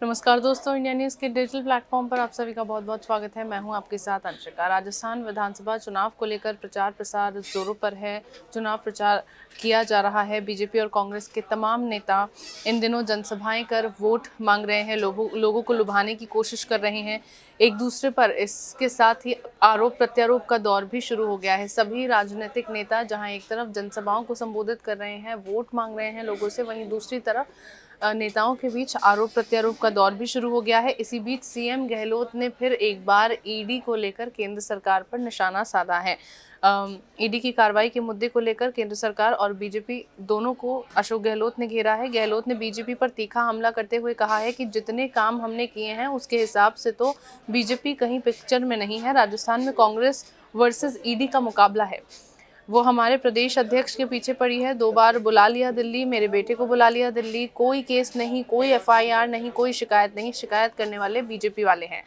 नमस्कार दोस्तों, India news के डिजिटल प्लेटफॉर्म पर आप सभी का बहुत बहुत स्वागत है। मैं हूं आपके साथ अंशिका। राजस्थान विधानसभा चुनाव को लेकर प्रचार प्रसार जोरों पर है। चुनाव प्रचार किया जा रहा है। बीजेपी और कांग्रेस के तमाम नेता इन दिनों जनसभाएं कर वोट मांग रहे हैं, लोगों को लुभाने की कोशिश कर रहे हैं एक दूसरे पर। इसके साथ ही आरोप प्रत्यारोप का दौर भी शुरू हो गया है। सभी राजनीतिक नेता जहां एक तरफ जनसभाओं को संबोधित कर रहे हैं, वोट मांग रहे हैं लोगों से, वहीं दूसरी तरफ नेताओं के बीच आरोप प्रत्यारोप का दौर भी शुरू हो गया है। इसी बीच सीएम गहलोत ने फिर एक बार ईडी को लेकर केंद्र सरकार पर निशाना साधा है। ईडी की कार्रवाई के मुद्दे को लेकर केंद्र सरकार और बीजेपी दोनों को अशोक गहलोत ने घेरा है। गहलोत ने बीजेपी पर तीखा हमला करते हुए कहा है कि जितने काम हमने किए हैं उसके हिसाब से तो बीजेपी कहीं पिक्चर में नहीं है। राजस्थान में कांग्रेस वर्सेस ईडी का मुकाबला है। वो हमारे प्रदेश अध्यक्ष के पीछे पड़ी है। 2 बार बुला लिया दिल्ली, मेरे बेटे को बुला लिया दिल्ली। कोई केस नहीं, कोई एफआईआर नहीं, कोई शिकायत नहीं। शिकायत करने वाले बीजेपी वाले हैं।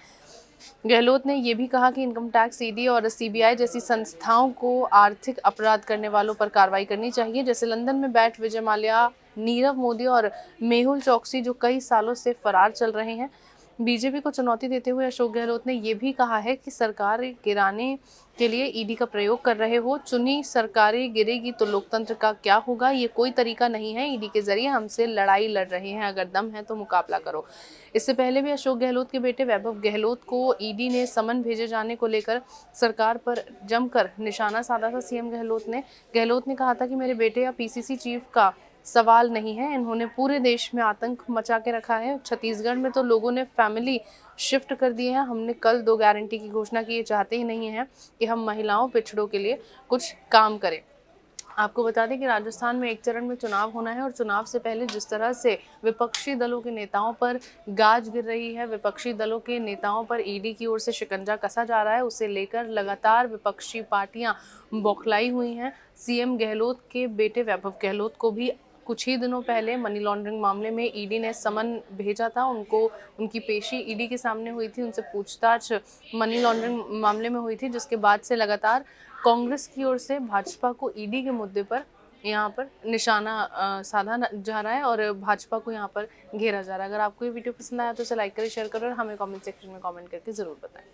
गहलोत ने यह भी कहा कि इनकम टैक्स, ईडी और सीबीआई जैसी संस्थाओं को आर्थिक अपराध करने वालों पर कार्रवाई करनी चाहिए। जैसे लंदन में बैठ विजय माल्या, नीरव मोदी और मेहुल चौकसी जो कई सालों से फरार चल रहे हैं। बीजेपी को चुनौती देते हुए अशोक गहलोत ने यह भी कहा है कि सरकार गिराने के लिए ईडी का प्रयोग कर रहे हो। चुनी सरकारें गिरेगी तो लोकतंत्र का क्या होगा? ये कोई तरीका नहीं है। ईडी के जरिए हमसे लड़ाई लड़ रहे हैं, अगर दम है तो मुकाबला करो। इससे पहले भी अशोक गहलोत के बेटे वैभव गहलोत को ईडी ने समन भेजे जाने को लेकर सरकार पर जमकर निशाना साधा था। सीएम गहलोत ने कहा था कि मेरे बेटे या पीसीसी चीफ का सवाल नहीं है। इन्होंने पूरे देश में आतंक मचा के रखा है। छत्तीसगढ़ में तो लोगों ने फैमिली शिफ्ट कर दिए हैं। हमने कल 2 गारंटी की घोषणा की। ये चाहते ही नहीं हैं कि हम महिलाओं, पिछड़ों के लिए कुछ काम करें। आपको बता दें कि राजस्थान में एक चरण में चुनाव होना है और चुनाव से पहले जिस तरह से विपक्षी दलों के नेताओं पर गाज गिर रही है, विपक्षी दलों के नेताओं पर ईडी की ओर से शिकंजा कसा जा रहा है, उसे लेकर लगातार विपक्षी पार्टियां बौखलाई हुई हैं। सीएम गहलोत के बेटे वैभव गहलोत को भी कुछ ही दिनों पहले मनी लॉन्ड्रिंग मामले में ईडी ने समन भेजा था। उनकी पेशी ईडी के सामने हुई थी, उनसे पूछताछ मनी लॉन्ड्रिंग मामले में हुई थी, जिसके बाद से लगातार कांग्रेस की ओर से भाजपा को ईडी के मुद्दे पर यहाँ पर निशाना साधा जा रहा है और भाजपा को यहाँ पर घेरा जा रहा है। अगर आपको ये वीडियो पसंद आया तो इसे लाइक करें, शेयर करें और हमें कमेंट सेक्शन में कमेंट करके ज़रूर बताएं।